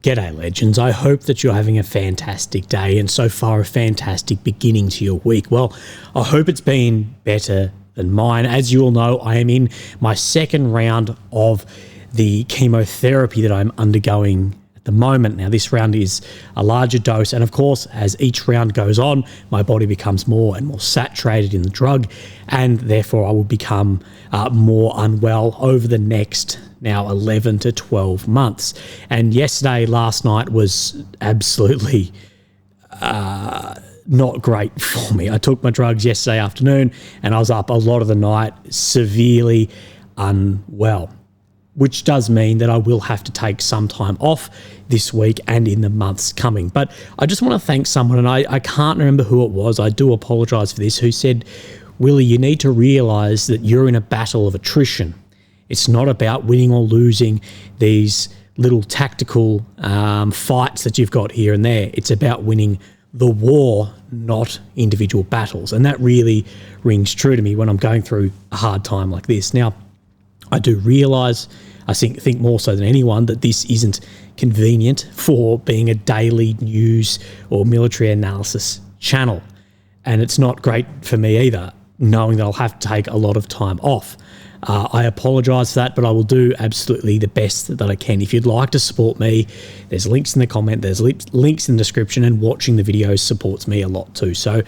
G'day legends, I hope that you're having a fantastic day and so far a fantastic beginning to your week. Well, I hope it's been better than mine. As you all know, I am in my second round of the chemotherapy that I'm undergoing at the moment. Now this round is a larger dose, and of course as each round goes on, my body becomes more and more saturated in the drug, and therefore I will become more unwell over the next now 11 to 12 months. And last night was absolutely not great for me. I took my drugs yesterday afternoon and I was up a lot of the night severely unwell, which does mean that I will have to take some time off this week and in the months coming. But I just want to thank someone, and I can't remember who it was, I do apologise for this, who said, Willie, you need to realise that you're in a battle of attrition. It's not about winning or losing these little tactical fights that you've got here and there. It's about winning the war, not individual battles. And that really rings true to me when I'm going through a hard time like this. Now, I do realise, I think more so than anyone, that this isn't convenient for being a daily news or military analysis channel. And it's not great for me either, knowing that I'll have to take a lot of time off. I apologise for that, but I will do absolutely the best that I can. If you'd like to support me, there's links in the comment, there's links in the description, and watching the videos supports me a lot too. So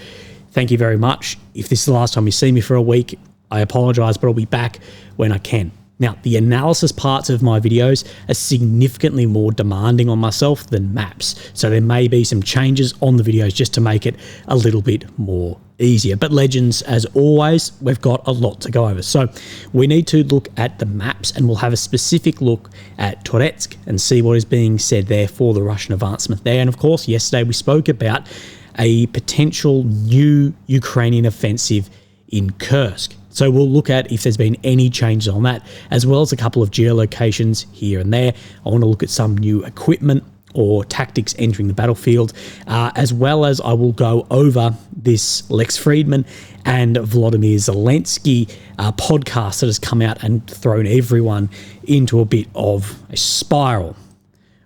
thank you very much. If this is the last time you see me for a week, I apologise, but I'll be back when I can. Now, the analysis parts of my videos are significantly more demanding on myself than maps, so there may be some changes on the videos just to make it a little bit more easier. But legends, as always, we've got a lot to go over. So we need to look at the maps, and we'll have a specific look at Kursk and see what is being said there for the Russian advancement there. And of course, yesterday we spoke about a potential new Ukrainian offensive in Kursk. So we'll look at if there's been any changes on that, as well as a couple of geolocations here and there. I want to look at some new equipment or tactics entering the battlefield, as well as I will go over this Lex Fridman and Volodymyr Zelensky podcast that has come out and thrown everyone into a bit of a spiral.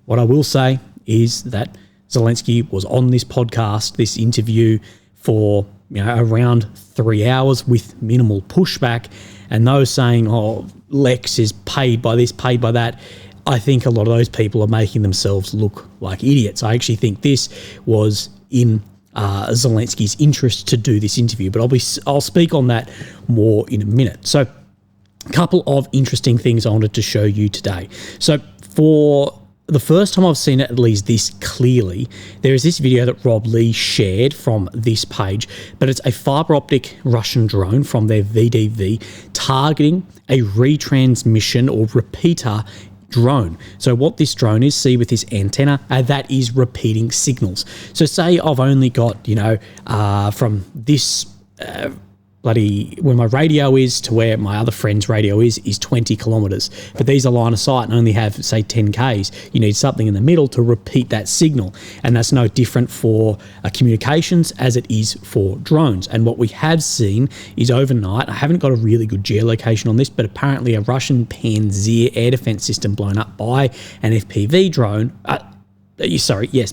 What I will say is that Zelensky was on this podcast, this interview, for around 3 hours with minimal pushback, and those saying, oh, Lex is paid by this, paid by that, I think a lot of those people are making themselves look like idiots. I actually think this was in Zelensky's interest to do this interview, but I'll speak on that more in a minute. So a couple of interesting things I wanted to show you today. So for the first time I've seen it at least this clearly, there is this video that Rob Lee shared from this page, but it's a fiber optic Russian drone from their VDV targeting a retransmission or repeater drone. So what this drone is, see with this antenna, that is repeating signals. So say I've only got, from this where my radio is to where my other friend's radio is 20 kilometers. But these are line of sight and only have, say, 10 Ks. You need something in the middle to repeat that signal. And that's no different for communications as it is for drones. And what we have seen is overnight, I haven't got a really good geolocation on this, but apparently a Russian Panzer air defense system blown up by an FPV drone,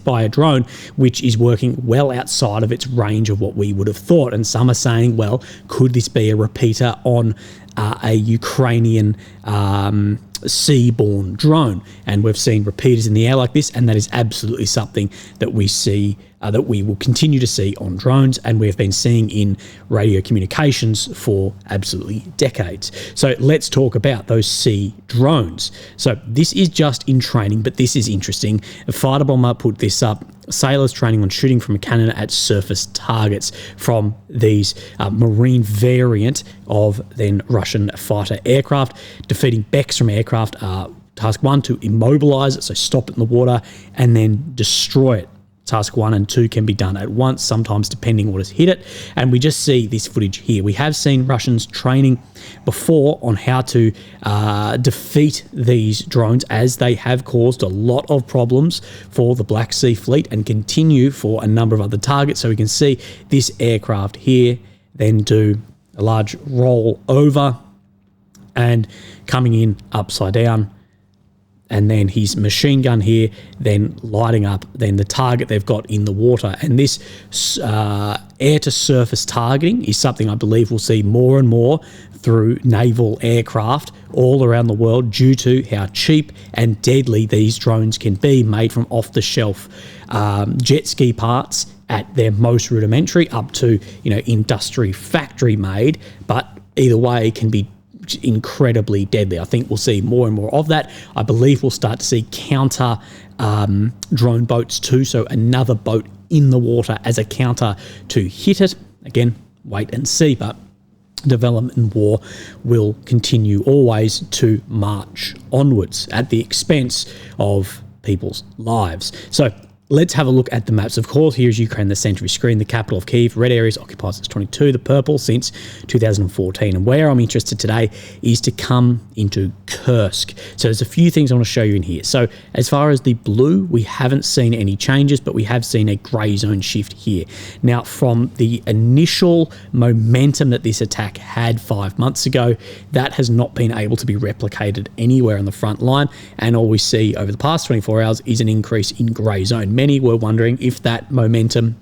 by a drone, which is working well outside of its range of what we would have thought. And some are saying, well, could this be a repeater on a Ukrainian seaborne drone? And we've seen repeaters in the air like this, and that is absolutely something that we see, that we will continue to see on drones, and we've been seeing in radio communications for absolutely decades. So let's talk about those sea drones. So this is just in training, but this is interesting. A fighter bomber put this up. Sailors training on shooting from a cannon at surface targets from these marine variant of then Russian fighter aircraft, defeating Beks from aircraft. Task 1 to immobilize it, so stop it in the water, and then destroy it. Task 1 and 2 can be done at once, sometimes depending on what has hit it. And we just see this footage here. We have seen Russians training before on how to defeat these drones, as they have caused a lot of problems for the Black Sea Fleet and continue for a number of other targets. So we can see this aircraft here then do a large roll over and coming in upside down and then his machine gun here, then lighting up then the target they've got in the water. And this air-to-surface targeting is something I believe we'll see more and more through naval aircraft all around the world due to how cheap and deadly these drones can be, made from off-the-shelf jet ski parts at their most rudimentary up to, industry factory made, but either way can be incredibly deadly. I think we'll see more and more of that. I believe we'll start to see counter drone boats too, so another boat in the water as a counter to hit it. Again, wait and see, but development in war will continue always to march onwards at the expense of people's lives. So let's have a look at the maps. Of course, here's Ukraine, the centre of your screen, the capital of Kyiv. Red areas occupied since 22, the purple since 2014. And where I'm interested today is to come into Kursk. So there's a few things I want to show you in here. So as far as the blue, we haven't seen any changes, but we have seen a grey zone shift here. Now, from the initial momentum that this attack had 5 months ago, that has not been able to be replicated anywhere on the front line. And all we see over the past 24 hours is an increase in grey zone. Many were wondering if that momentum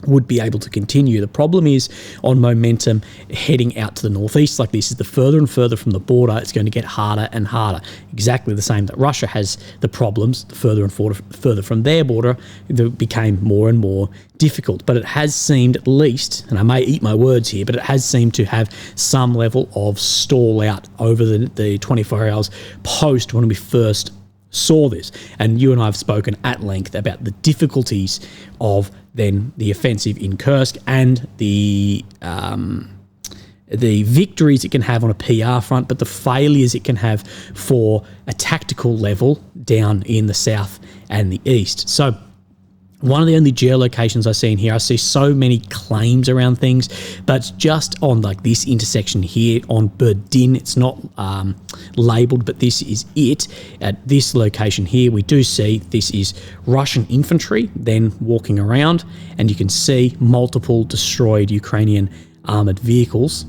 would be able to continue. The problem is on momentum heading out to the northeast like this is the further and further from the border, it's going to get harder and harder. Exactly the same that Russia has the problems, the further and further from their border, it became more and more difficult. But it has seemed at least, and I may eat my words here, but it has seemed to have some level of stall out over the 24 hours post when we first saw this. And you and I have spoken at length about the difficulties of then the offensive in Kursk and the victories it can have on a PR front, but the failures it can have for a tactical level down in the south and the east. So one of the only geolocations I see in here, I see so many claims around things, but just on like this intersection here on Berdin, it's not labelled, but this is it. At this location here, we do see this is Russian infantry then walking around, and you can see multiple destroyed Ukrainian armoured vehicles.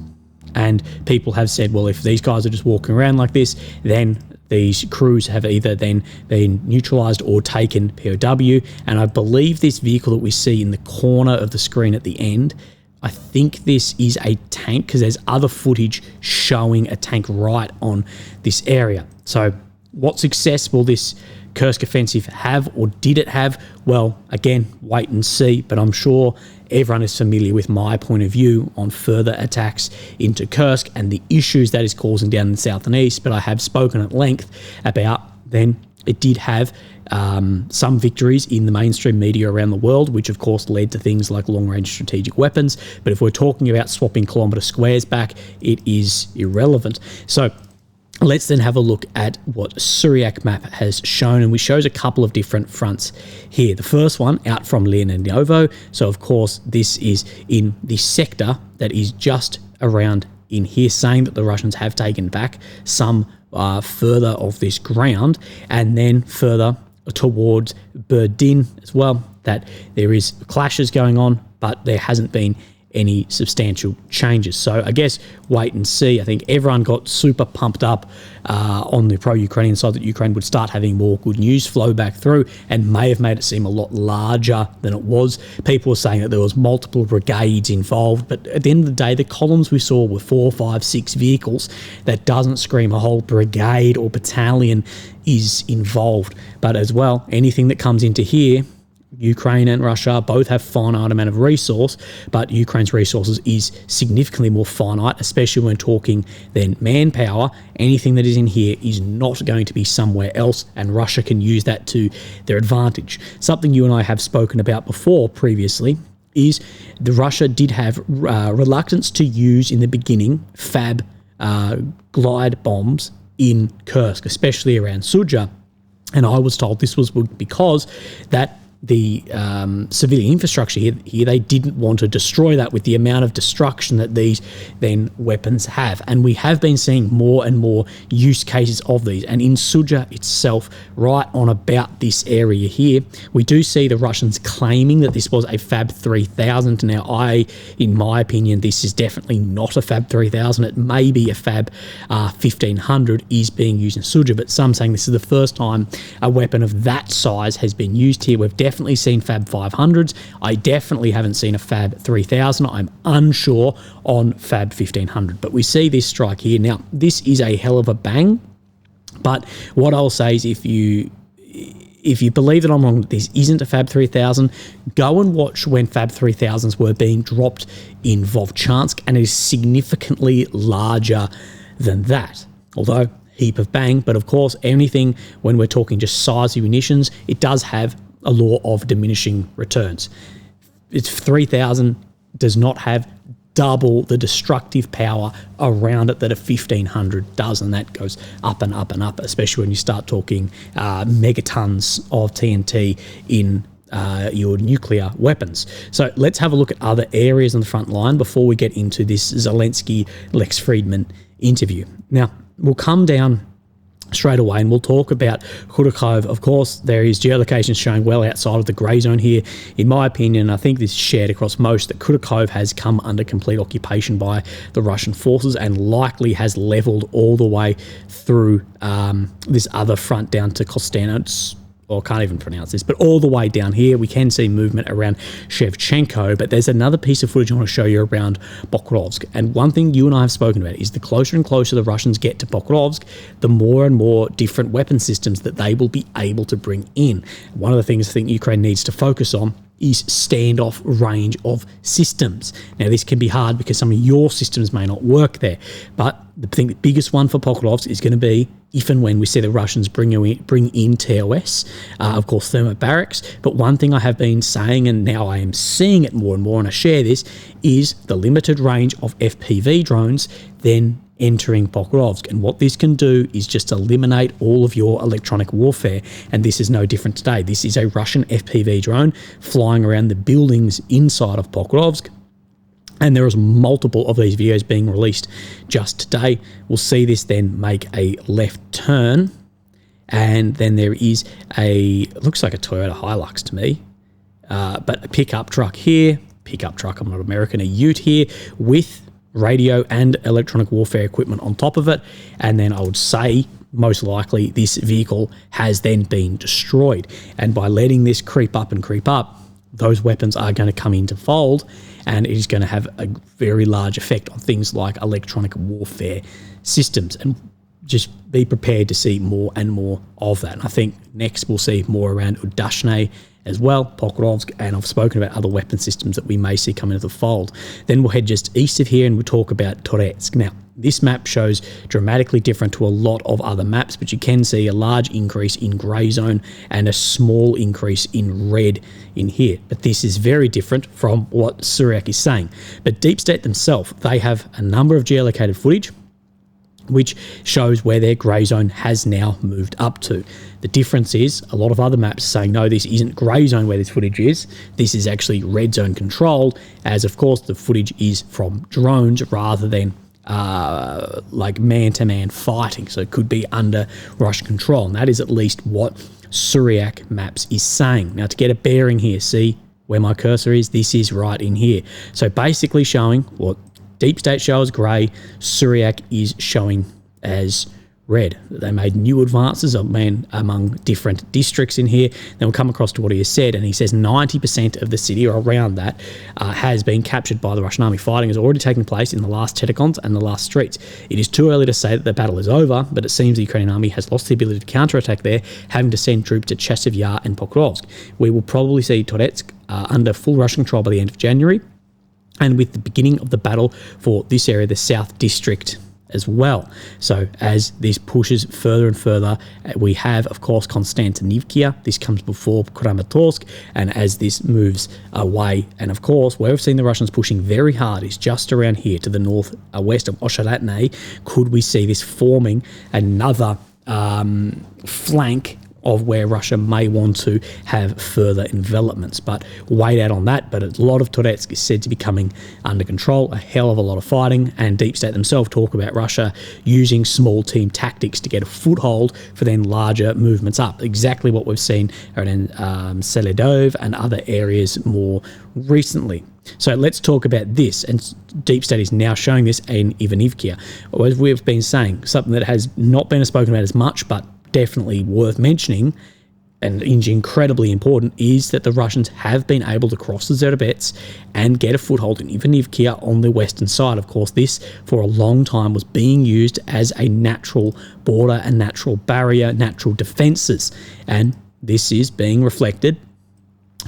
And people have said, well, if these guys are just walking around like this, then these crews have either then been neutralised or taken POW. And I believe this vehicle that we see in the corner of the screen at the end, I think this is a tank because there's other footage showing a tank right on this area. So what success will this Kursk offensive have, or did it have? Well, again, wait and see, but I'm sure everyone is familiar with my point of view on further attacks into Kursk and the issues that is causing down in the south and east. But I have spoken at length about then it did have some victories in the mainstream media around the world, which of course led to things like long-range strategic weapons. But if we're talking about swapping kilometre squares back, it is irrelevant. So let's then have a look at what Syriac map has shown, and we shows a couple of different fronts here. The first one out from Leoninovo, so of course this is in the sector that is just around in here, saying that the Russians have taken back some further of this ground, and then further towards Berdin as well, that there is clashes going on, but there hasn't been any substantial changes. So I guess wait and see. I think everyone got super pumped up on the pro-Ukrainian side that Ukraine would start having more good news flow back through, and may have made it seem a lot larger than it was. People were saying that there was multiple brigades involved, but at the end of the day, the columns we saw were 4, 5, 6 vehicles. That doesn't scream a whole brigade or battalion is involved. But as well, anything that comes into here, Ukraine and Russia both have finite amount of resource, but Ukraine's resources is significantly more finite, especially when talking then manpower. Anything that is in here is not going to be somewhere else, and Russia can use that to their advantage. Something you and I have spoken about before previously is the Russia did have reluctance to use in the beginning FAB glide bombs in Kursk, especially around Sudzha. And I was told this was because that the civilian infrastructure here, they didn't want to destroy that with the amount of destruction that these then weapons have. And we have been seeing more and more use cases of these. And in Sudzha itself, right on about this area here, we do see the Russians claiming that this was a Fab 3000. Now, in my opinion, this is definitely not a Fab 3000. It may be a Fab 1500 is being used in Sudzha, but some saying this is the first time a weapon of that size has been used here. We've definitely seen Fab 500s. I definitely haven't seen a Fab 3000. I'm unsure on Fab 1500, but we see this strike here. Now, this is a hell of a bang, but what I'll say is if you believe that I'm wrong, that this isn't a Fab 3000, go and watch when Fab 3000s were being dropped in Vovchansk, and it is significantly larger than that. Although, heap of bang, but of course, anything when we're talking just size of munitions, it does have a law of diminishing returns. It's 3000 does not have double the destructive power around it that a 1500 does, and that goes up and up and up, especially when you start talking megatons of TNT in your nuclear weapons. So let's have a look at other areas on the front line before we get into this Zelensky-Lex Fridman interview. Now, we'll come down straight away and we'll talk about Kurakhove. Of course, there is geolocations showing well outside of the grey zone here. In my opinion, I think this is shared across most, that Kurakhove has come under complete occupation by the Russian forces and likely has levelled all the way through this other front down to Kostanets, or can't even pronounce this, but all the way down here. We can see movement around Shevchenko, but there's another piece of footage I want to show you around Pokrovsk. And one thing you and I have spoken about is the closer and closer the Russians get to Pokrovsk, the more and more different weapon systems that they will be able to bring in. One of the things I think Ukraine needs to focus on is standoff range of systems. Now, this can be hard because some of your systems may not work there, but the biggest one for Pokrovsk is going to be if and when we see the Russians bring in TOS, of course, thermobarics. But one thing I have been saying, and now I am seeing it more and more, and I share this, is the limited range of FPV drones then entering Pokrovsk. And what this can do is just eliminate all of your electronic warfare. And this is no different today. This is a Russian FPV drone flying around the buildings inside of Pokrovsk. And there is multiple of these videos being released just today. We'll see this then make a left turn. And then there is it looks like a Toyota Hilux to me, but a pickup truck here, I'm not American, a ute here with radio and electronic warfare equipment on top of it. And then I would say most likely this vehicle has then been destroyed. And by letting this creep up, those weapons are going to come into fold, and it is going to have a very large effect on things like electronic warfare systems. And just be prepared to see more and more of that. And I think next we'll see more around Udashne as well, Pokrovsk, and I've spoken about other weapon systems that we may see come into the fold. Then we'll head just east of here and we'll talk about Toretsk. Now, this map shows dramatically different to a lot of other maps, but you can see a large increase in grey zone and a small increase in red in here. But this is very different from what Syriac is saying. But Deep State themselves, they have a number of geolocated footage which shows where their grey zone has now moved up to. The difference is a lot of other maps are saying, no, this isn't grey zone where this footage is. This is actually red zone controlled, as of course the footage is from drones rather than like man-to-man fighting. So it could be under Russian control. And that is at least what Syriac maps is saying. Now, to get a bearing here, see where my cursor is? This is right in here. So basically showing what Deep State shows grey, Syriac is showing as red. They made new advances among different districts in here. Then we'll come across to what he has said, and he says 90% of the city or around that has been captured by the Russian army. Fighting has already taken place in the last Tetikons and the last streets. It is too early to say that the battle is over, but it seems the Ukrainian army has lost the ability to counterattack there, having to send troops to Chasiv Yar and Pokrovsk. We will probably see Toretsk under full Russian control by the end of January, and with the beginning of the battle for this area, the South District as well. So as this pushes further and further, we have, of course, Konstantinivka. This comes before Kramatorsk, and as this moves away, and of course, where we've seen the Russians pushing very hard is just around here to the northwest of Oshalatne. Could we see this forming another flank of where Russia may want to have further envelopments. But wait out on that. But a lot of Donetsk is said to be coming under control, a hell of a lot of fighting, and Deep State themselves talk about Russia using small team tactics to get a foothold for then larger movements up. Exactly what we've seen in Seledov and other areas more recently. So let's talk about this, and Deep State is now showing this in Ivanivka. As we've been saying, something that has not been spoken about as much, but definitely worth mentioning and incredibly important, is that the Russians have been able to cross the Zerobets and get a foothold in Ivanivka on the western side. Of course, this for a long time was being used as a natural border, a natural barrier, natural defences, and this is being reflected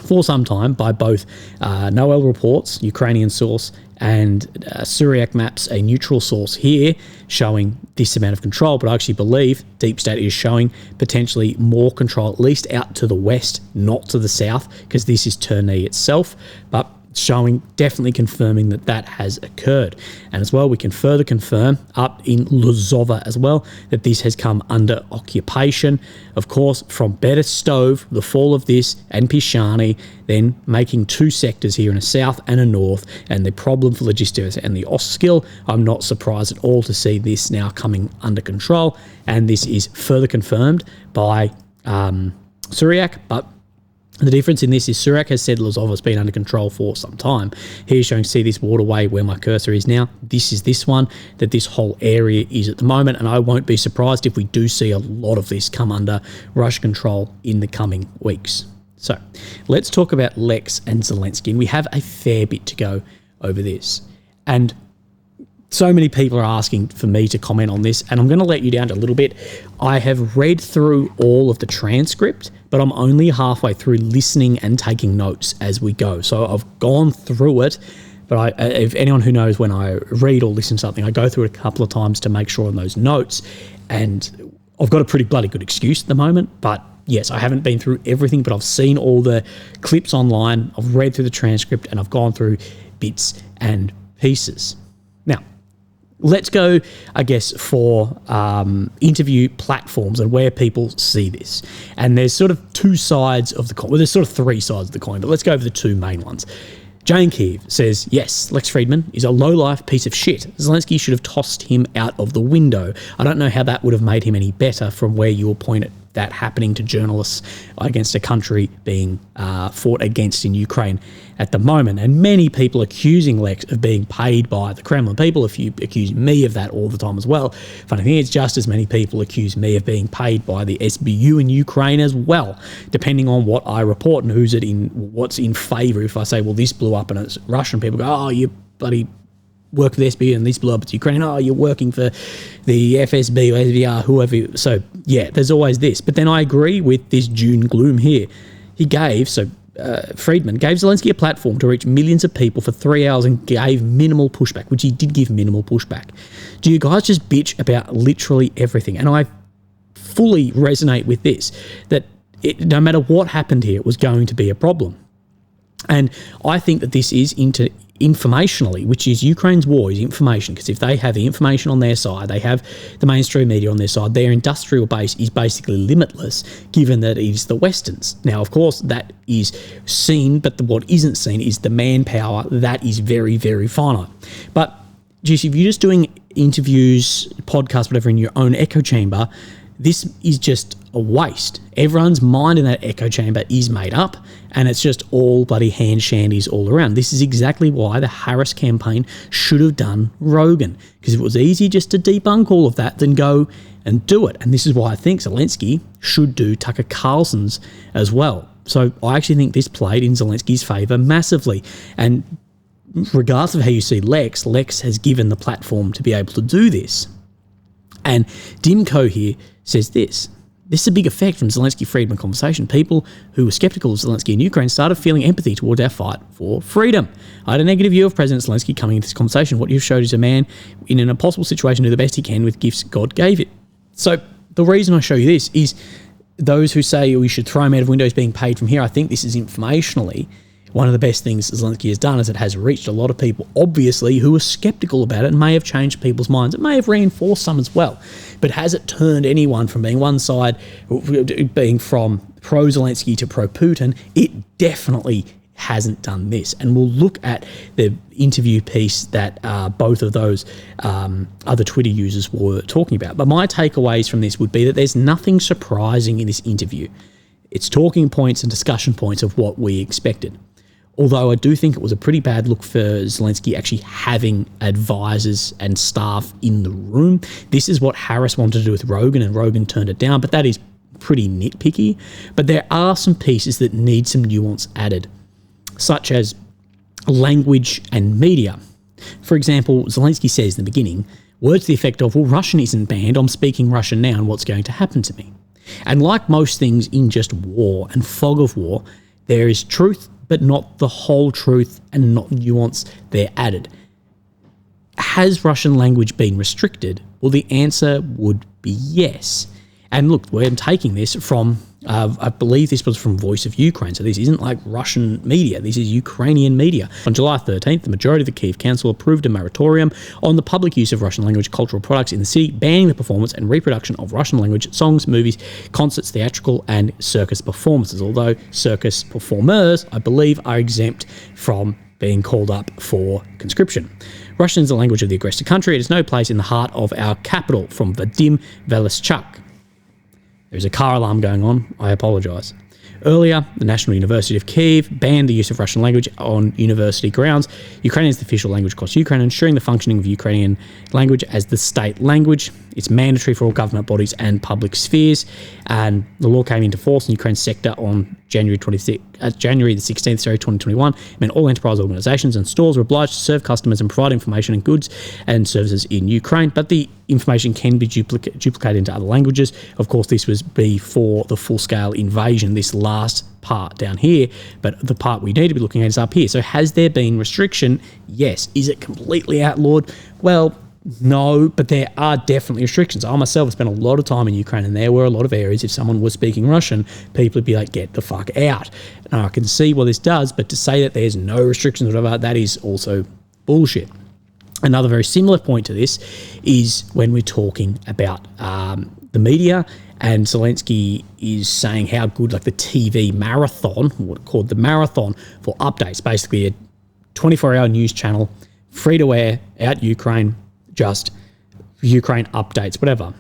for some time by both Noel reports, Ukrainian source, and Syriac maps, a neutral source here, showing this amount of control. But I actually believe Deep State is showing potentially more control, at least out to the west, not to the south, because this is Terney itself, but showing, definitely confirming that that has occurred. And as well, we can further confirm up in Luzova as well that this has come under occupation. Of course, from Berestov, the fall of this, and Pishani, then making two sectors here in a south and a north, and the problem for logistics and the Oskil, I'm not surprised at all to see this now coming under control. And this is further confirmed by Syriac, but the difference in this is Syriac has said Lozov has been under control for some time. Here's showing, see this waterway where my cursor is now. This is this one that this whole area is at the moment, and I won't be surprised if we do see a lot of this come under Russian control in the coming weeks. So let's talk about Lex and Zelensky, and we have a fair bit to go over this. And so many people are asking for me to comment on this, and I'm going to let you down a little bit. I have read through all of the transcript, but I'm only halfway through listening and taking notes as we go. So I've gone through it, but if anyone who knows, when I read or listen to something, I go through it a couple of times to make sure on those notes, and I've got a pretty bloody good excuse at the moment, but yes, I haven't been through everything, but I've seen all the clips online, I've read through the transcript, and I've gone through bits and pieces. Now, let's go, I guess, for interview platforms and where people see this. And there's sort of two sides of the coin. Well, there's sort of three sides of the coin, but let's go over the two main ones. Jane Kiev says, yes, Lex Fridman is a low-life piece of shit. Zelensky should have tossed him out of the window. I don't know how that would have made him any better from where you will point at that happening to journalists against a country being fought against in Ukraine at the moment. And many people accusing Lex of being paid by the Kremlin. People accuse me of that all the time as well. Funny thing is, just as many people accuse me of being paid by the SBU in Ukraine as well, depending on what I report and what's in favour. If I say, well, this blew up and it's Russian, people go, oh, you bloody work for the SBU and this blew up, it's Ukraine. Oh, you're working for the FSB or SVR, whoever. So, yeah, there's always this. But then I agree with this June gloom here. Fridman gave Zelensky a platform to reach millions of people for 3 hours and gave minimal pushback, which he did give minimal pushback. Do you guys just bitch about literally everything? And I fully resonate with this, that no matter what happened here, it was going to be a problem. And I think that this is informationally, which is Ukraine's war is information, because if they have the information on their side, they have the mainstream media on their side, their industrial base is basically limitless, given that it is the Westerns. Now, of course, that is seen, but what isn't seen is the manpower that is very, very finite. But just if you're just doing interviews, podcasts, whatever, in your own echo chamber, this is just a waste. Everyone's mind in that echo chamber is made up, and it's just all bloody hand shandies all around. This is exactly why the Harris campaign should have done Rogan, because it was easy just to debunk all of that than go and do it. And this is why I think Zelensky should do Tucker Carlson's as well. So I actually think this played in Zelensky's favour massively. And regardless of how you see Lex has given the platform to be able to do this. And Dimko here says this is a big effect from Zelensky-Fridman conversation. People who were skeptical of Zelensky in Ukraine started feeling empathy towards our fight for freedom. I had a negative view of President Zelensky coming into this conversation. What you've showed is a man in an impossible situation to do the best he can with gifts God gave it. So the reason I show you this is those who say we should throw him out of windows being paid from here, I think this is informationally One of the best things Zelensky has done is it has reached a lot of people, obviously, who were skeptical about it and may have changed people's minds. It may have reinforced some as well. But has it turned anyone from being one side, being from pro-Zelensky to pro-Putin? It definitely hasn't done this. And we'll look at the interview piece that both of those other Twitter users were talking about. But my takeaways from this would be that there's nothing surprising in this interview. It's talking points and discussion points of what we expected. Although I do think it was a pretty bad look for Zelensky actually having advisors and staff in the room. This is what Harris wanted to do with Rogan, and Rogan turned it down, but that is pretty nitpicky. But there are some pieces that need some nuance added, such as language and media. For example, Zelensky says in the beginning, words to the effect of, well, Russian isn't banned, I'm speaking Russian now, and what's going to happen to me? And like most things in just war and fog of war, there is truth, but not the whole truth and not nuance there added. Has Russian language been restricted? Well, the answer would be yes. And look, we're taking this from, I believe this was from Voice of Ukraine, so this isn't like Russian media, this is Ukrainian media. On July 13th, the majority of the Kyiv Council approved a moratorium on the public use of Russian language cultural products in the city, banning the performance and reproduction of Russian language songs, movies, concerts, theatrical and circus performances, although circus performers, I believe, are exempt from being called up for conscription. Russian is the language of the aggressor country. It has no place in the heart of our capital, from Vadim Veleschuk. There's a car alarm going on. I apologise. Earlier, the National University of Kyiv banned the use of Russian language on university grounds. Ukrainian is the official language across Ukraine, ensuring the functioning of Ukrainian language as the state language. It's mandatory for all government bodies and public spheres. And the law came into force in Ukraine's sector on January the 16th, 2021. It meant all enterprise organisations and stores were obliged to serve customers and provide information and goods and services in Ukraine. But the information can be duplicated into other languages. Of course, this was before the full-scale invasion, this last part down here, but the part we need to be looking at is up here. So has there been restriction? Yes. Is it completely outlawed? Well, no, but there are definitely restrictions. I myself have spent a lot of time in Ukraine, and there were a lot of areas, if someone was speaking Russian, people would be like, get the fuck out. And I can see what this does, but to say that there's no restrictions or whatever, that is also bullshit. Another very similar point to this is when we're talking about the media, and Zelensky is saying how good, like the TV marathon, what called the marathon for updates, basically a 24-hour news channel, free to air, out Ukraine, just Ukraine updates, whatever.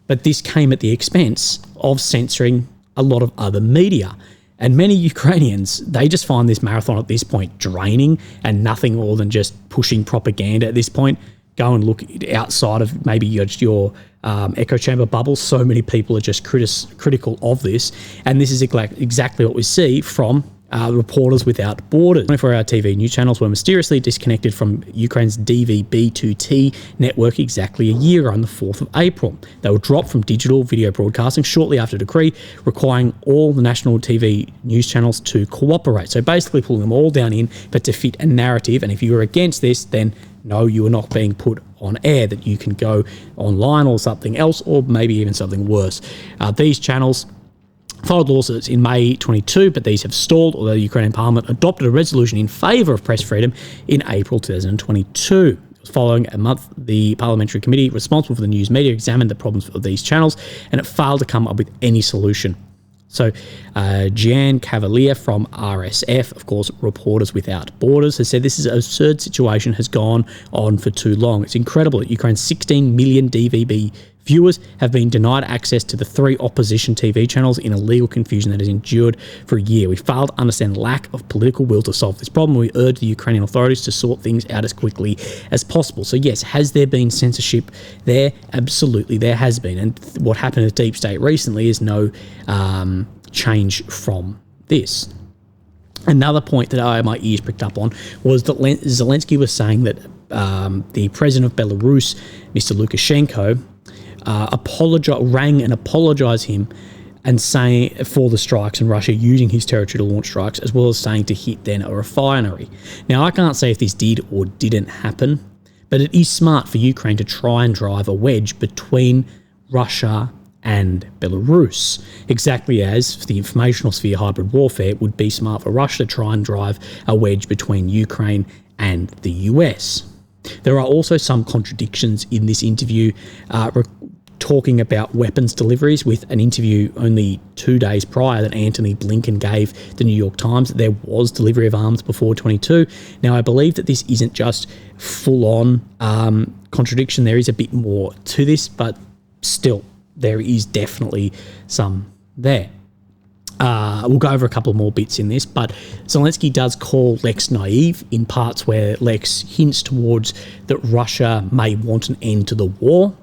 But this came at the expense of censoring a lot of other media. And many Ukrainians, they just find this marathon at this point draining and nothing more than just pushing propaganda at this point. Go and look outside of maybe your echo chamber bubble. So many people are just critical of this. And this is exactly what we see from Reporters Without Borders. 24-hour TV news channels were mysteriously disconnected from Ukraine's DVB-2T network exactly a year ago on the 4th of April. They were dropped from digital video broadcasting shortly after a decree requiring all the national TV news channels to cooperate. So basically pulling them all down in, but to fit a narrative. And if you were against this, then no, you are not being put on air, that you can go online or something else, or maybe even something worse. These channels filed lawsuits in May 22, but these have stalled, although the Ukrainian parliament adopted a resolution in favour of press freedom in April 2022. Following a month, the parliamentary committee responsible for the news media examined the problems of these channels, and it failed to come up with any solution. So Gian Cavalier from RSF, of course, Reporters Without Borders, has said this is an absurd situation, has gone on for too long. It's incredible that Ukraine's 16 million DVB viewers have been denied access to the 3 opposition TV channels in a legal confusion that has endured for a year. We failed to understand the lack of political will to solve this problem. We urge the Ukrainian authorities to sort things out as quickly as possible. So yes, has there been censorship there? Absolutely, there has been. And what happened in the deep state recently is no change from this. Another point that my ears picked up on was that Zelensky was saying that the president of Belarus, Mr. Lukashenko, rang and apologised him and saying for the strikes in Russia using his territory to launch strikes, as well as saying to hit then a refinery. Now, I can't say if this did or didn't happen, but it is smart for Ukraine to try and drive a wedge between Russia and Belarus, exactly as for the informational sphere hybrid warfare, it would be smart for Russia to try and drive a wedge between Ukraine and the US. There are also some contradictions in this interview, talking about weapons deliveries, with an interview only 2 days prior that Antony Blinken gave the New York Times that there was delivery of arms before 22. Now, I believe that this isn't just full-on contradiction. There is a bit more to this, but still, there is definitely some there. We'll go over a couple more bits in this, but Zelensky does call Lex naive in parts where Lex hints towards that Russia may want an end to the war.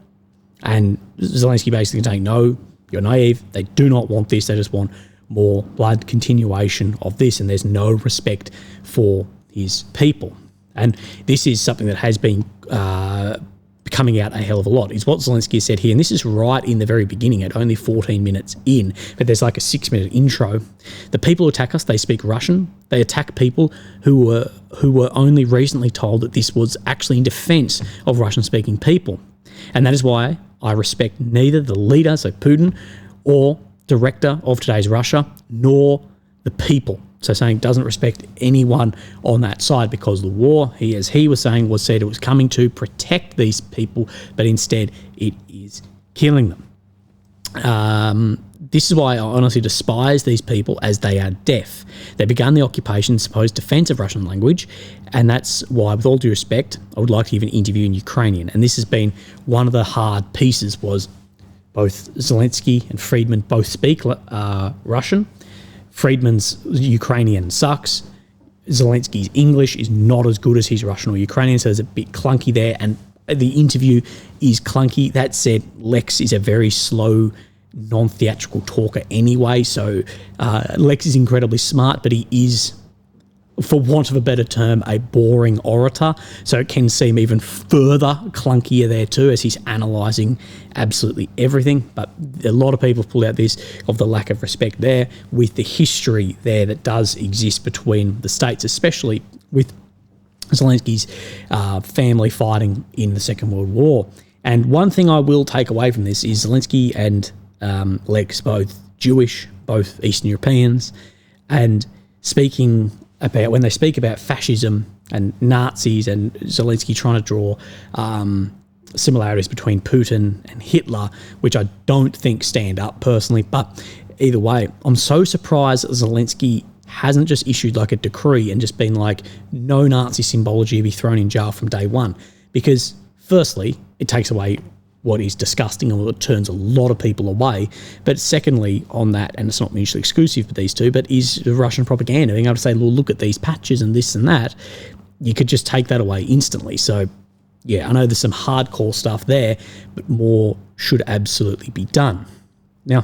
And Zelensky basically saying, no, you're naive. They do not want this. They just want more blood, continuation of this, and there's no respect for his people. And this is something that has been coming out a hell of a lot, is what Zelensky said here. And this is right in the very beginning at only 14 minutes in, but there's like a 6-minute intro. The people who attack us, they speak Russian. They attack people who were only recently told that this was actually in defense of Russian-speaking people. And that is why I respect neither the leader, so Putin, or director of today's Russia, nor the people. So saying doesn't respect anyone on that side, because the war, as he was saying, was said it was coming to protect these people, but instead it is killing them. This is why I honestly despise these people, as they are deaf. They began the occupation, supposed defense of Russian language, and that's why, with all due respect, I would like to give an interview in Ukrainian. And this has been one of the hard pieces, was both Zelensky and Fridman both speak Russian. Fridman's Ukrainian sucks. Zelensky's English is not as good as his Russian or Ukrainian, so there's a bit clunky there, and the interview is clunky. That said, Lex is a very slow, non-theatrical talker anyway, so Lex is incredibly smart, but he is, for want of a better term, a boring orator, so it can seem even further clunkier there too, as he's analysing absolutely everything. But a lot of people have pulled out this of the lack of respect there, with the history there that does exist between the states, especially with Zelensky's family fighting in the Second World War. And one thing I will take away from this is Zelensky and Lex, both Jewish, both Eastern Europeans, and speaking about, when they speak about fascism and Nazis, and Zelensky trying to draw similarities between Putin and Hitler, which I don't think stand up personally, but either way, I'm so surprised that Zelensky hasn't just issued like a decree and just been like, no Nazi symbology be thrown in jail from day one. Because firstly, it takes away what is disgusting and what turns a lot of people away. But secondly, on that, and it's not mutually exclusive with these two, but is the Russian propaganda being able to say, well, look at these patches and this and that, you could just take that away instantly. So yeah, I know there's some hardcore stuff there, but more should absolutely be done. Now,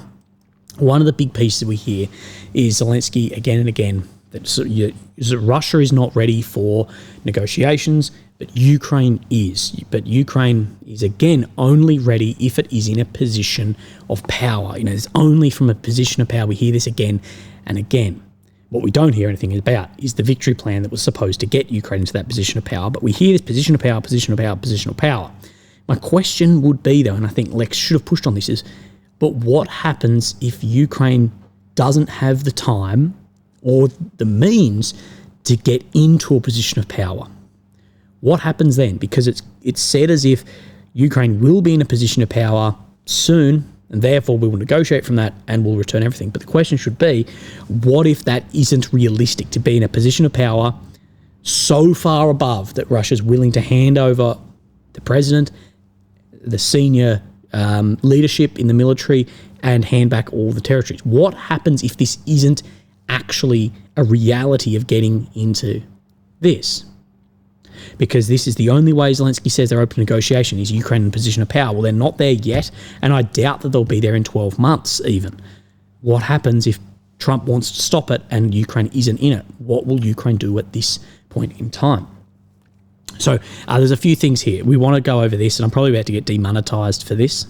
one of the big pieces we hear is Zelensky again and again that Russia is not ready for negotiations, but Ukraine is. But Ukraine is again only ready if it is in a position of power. You know, it's only from a position of power. We hear this again and again. What we don't hear anything about is the victory plan that was supposed to get Ukraine into that position of power. But we hear this position of power, position of power, position of power. My question would be, though, and I think Lex should have pushed on this, is, but what happens if Ukraine doesn't have the time or the means to get into a position of power? What happens then? Because it's said as if Ukraine will be in a position of power soon, and therefore we will negotiate from that and we'll return everything. But the question should be, what if that isn't realistic, to be in a position of power so far above that Russia's willing to hand over the president, the senior leadership in the military, and hand back all the territories? What happens if this isn't actually a reality of getting into this? Because this is the only way Zelensky says they're open to negotiation, is Ukraine in a position of power. Well, they're not there yet, and I doubt that they'll be there in 12 months even. What happens if Trump wants to stop it and Ukraine isn't in it? What will Ukraine do at this point in time? So there's a few things here. We want to go over this, and I'm probably about to get demonetized for this.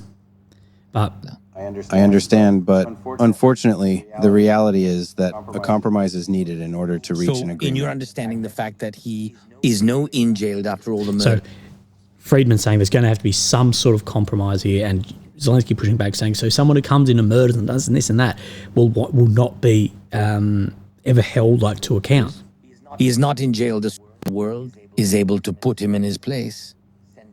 But I understand, but unfortunately, the reality is that a compromise is needed in order to reach an agreement. In your understanding, the fact that he is now in jail after all the murder... So Fridman saying there's going to have to be some sort of compromise here, and Zelensky pushing back, saying, so someone who comes in and murders and does this and that will not be ever held like to account. He is not in jail. The world is able to put him in his place,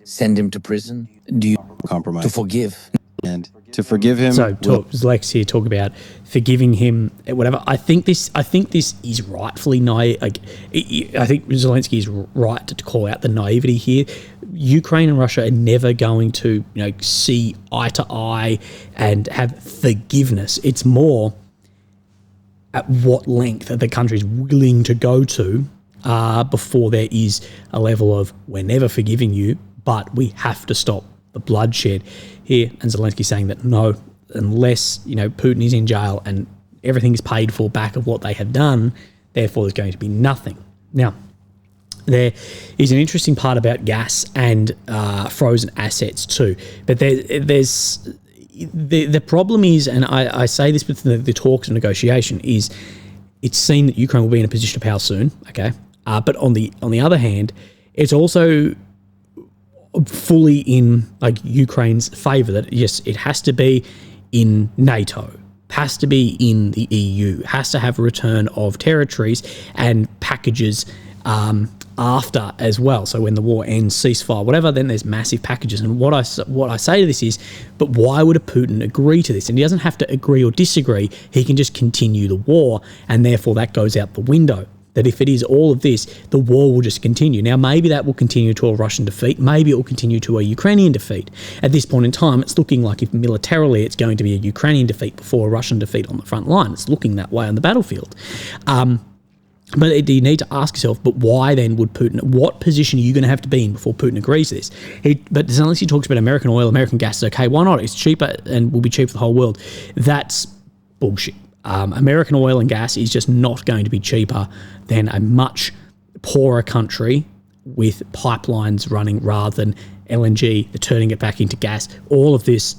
send him to prison. Do you compromise to forgive? And to forgive him. So Lex here talk about forgiving him, whatever. I think this is rightfully naive. Like, I think Zelensky is right to call out the naivety here. Ukraine and Russia are never going to, see eye to eye and have forgiveness. It's more at what length are the countries willing to go to before there is a level of, we're never forgiving you, but we have to stop the bloodshed here. And Zelensky saying that no, unless Putin is in jail and everything is paid for back of what they have done, therefore there's going to be nothing. Now, there is an interesting part about gas and frozen assets too, but there's the problem is, and I say this with the talks and negotiation, is it's seen that Ukraine will be in a position of power soon, okay? But on the other hand, it's also fully in Ukraine's favour that yes, it has to be in NATO, has to be in the EU, has to have a return of territories and packages after as well. So when the war ends, ceasefire, whatever, then there's massive packages. And what I say to this is, but why would a Putin agree to this? And he doesn't have to agree or disagree. He can just continue the war, and therefore that goes out the window. That if it is all of this, the war will just continue. Now, maybe that will continue to a Russian defeat. Maybe it will continue to a Ukrainian defeat. At this point in time, it's looking like if militarily it's going to be a Ukrainian defeat before a Russian defeat on the front line. It's looking that way on the battlefield. But you need to ask yourself, but why then would Putin, what position are you going to have to be in before Putin agrees to this? But unless he talks about American oil, American gas is okay, why not? It's cheaper and will be cheap for the whole world. That's bullshit. American oil and gas is just not going to be cheaper than a much poorer country with pipelines running rather than LNG, the turning it back into gas. All of this,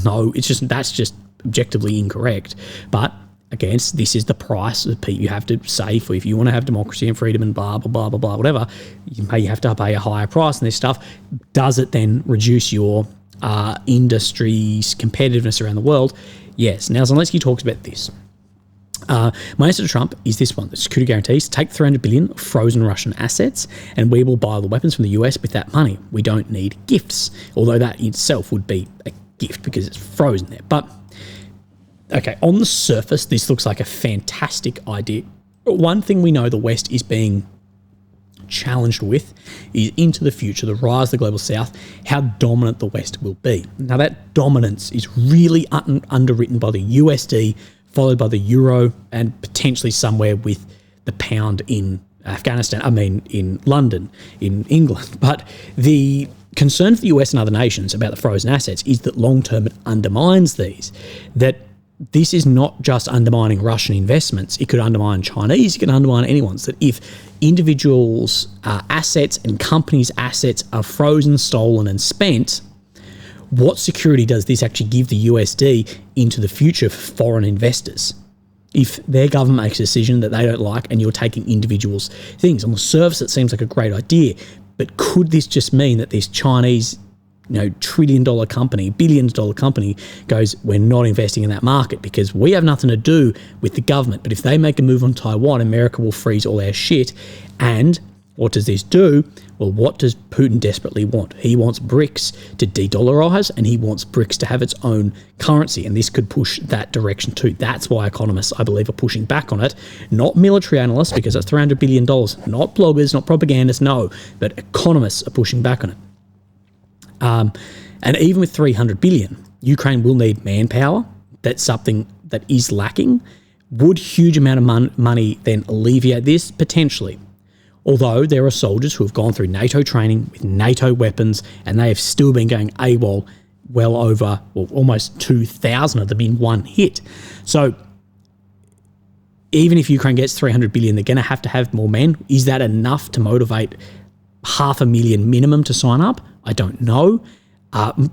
no, that's just objectively incorrect. But again, this is the price that you have to say for if you want to have democracy and freedom and blah, blah, blah, blah, blah, whatever, you may have to pay a higher price on this stuff. Does it then reduce your industry's competitiveness around the world? Yes. Now, Zelensky talks about this. My answer to Trump is this one: the security guarantees take $300 billion of frozen Russian assets, and we will buy the weapons from the US with that money. We don't need gifts, although that itself would be a gift because it's frozen there. But okay, on the surface, this looks like a fantastic idea. But one thing we know the West is being challenged with is into the future, the rise of the global south, how dominant the West will be. Now, that dominance is really underwritten by the USD, followed by the euro, and potentially somewhere with the pound in Afghanistan, in London, in England. But the concern for the US and other nations about the frozen assets is that long-term it undermines these, that this is not just undermining Russian investments. It could undermine Chinese, it could undermine anyone's. That if individuals' assets and companies' assets are frozen, stolen and spent, what security does this actually give the USD into the future for foreign investors? If their government makes a decision that they don't like and you're taking individuals' things, on the surface it seems like a great idea, but could this just mean that this Chinese trillion-dollar company, billion-dollar company goes, we're not investing in that market because we have nothing to do with the government. But if they make a move on Taiwan, America will freeze all our shit. And what does this do? Well, what does Putin desperately want? He wants BRICS to de-dollarize, and he wants BRICS to have its own currency, and this could push that direction too. That's why economists, I believe, are pushing back on it. Not military analysts, because that's $300 billion. Not bloggers, not propagandists, no. But economists are pushing back on it. And even with $300 billion, Ukraine will need manpower. That's something that is lacking. Would huge amount of money then alleviate this? Potentially. Although there are soldiers who have gone through NATO training with NATO weapons, and they have still been going AWOL well over, almost 2,000 of them in one hit. So even if Ukraine gets $300 billion, they're going to have more men. Is that enough to motivate 500,000 minimum to sign up? I don't know.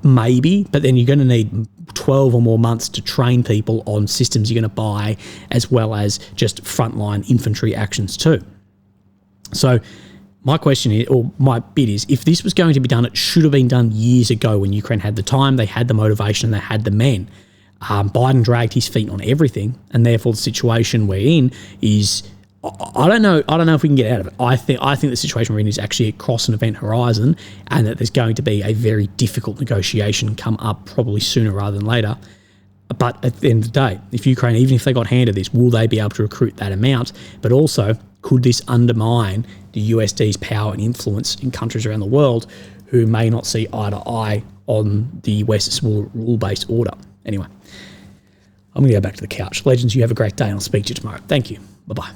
Maybe, but then you're going to need 12 or more months to train people on systems you're going to buy, as well as just frontline infantry actions too. So My question is, or my bit is, if this was going to be done, it should have been done years ago when Ukraine had the time, they had the motivation, they had the men. Biden dragged his feet on everything, and therefore the situation we're in is, I don't know if we can get out of it. I think the situation we're in is actually across an event horizon, and that there's going to be a very difficult negotiation come up probably sooner rather than later. But at the end of the day, if Ukraine, even if they got handed this, will they be able to recruit that amount? But also, could this undermine the USD's power and influence in countries around the world who may not see eye to eye on the West's rule-based order? Anyway, I'm going to go back to the couch. Legends, you have a great day, and I'll speak to you tomorrow. Thank you. Bye-bye.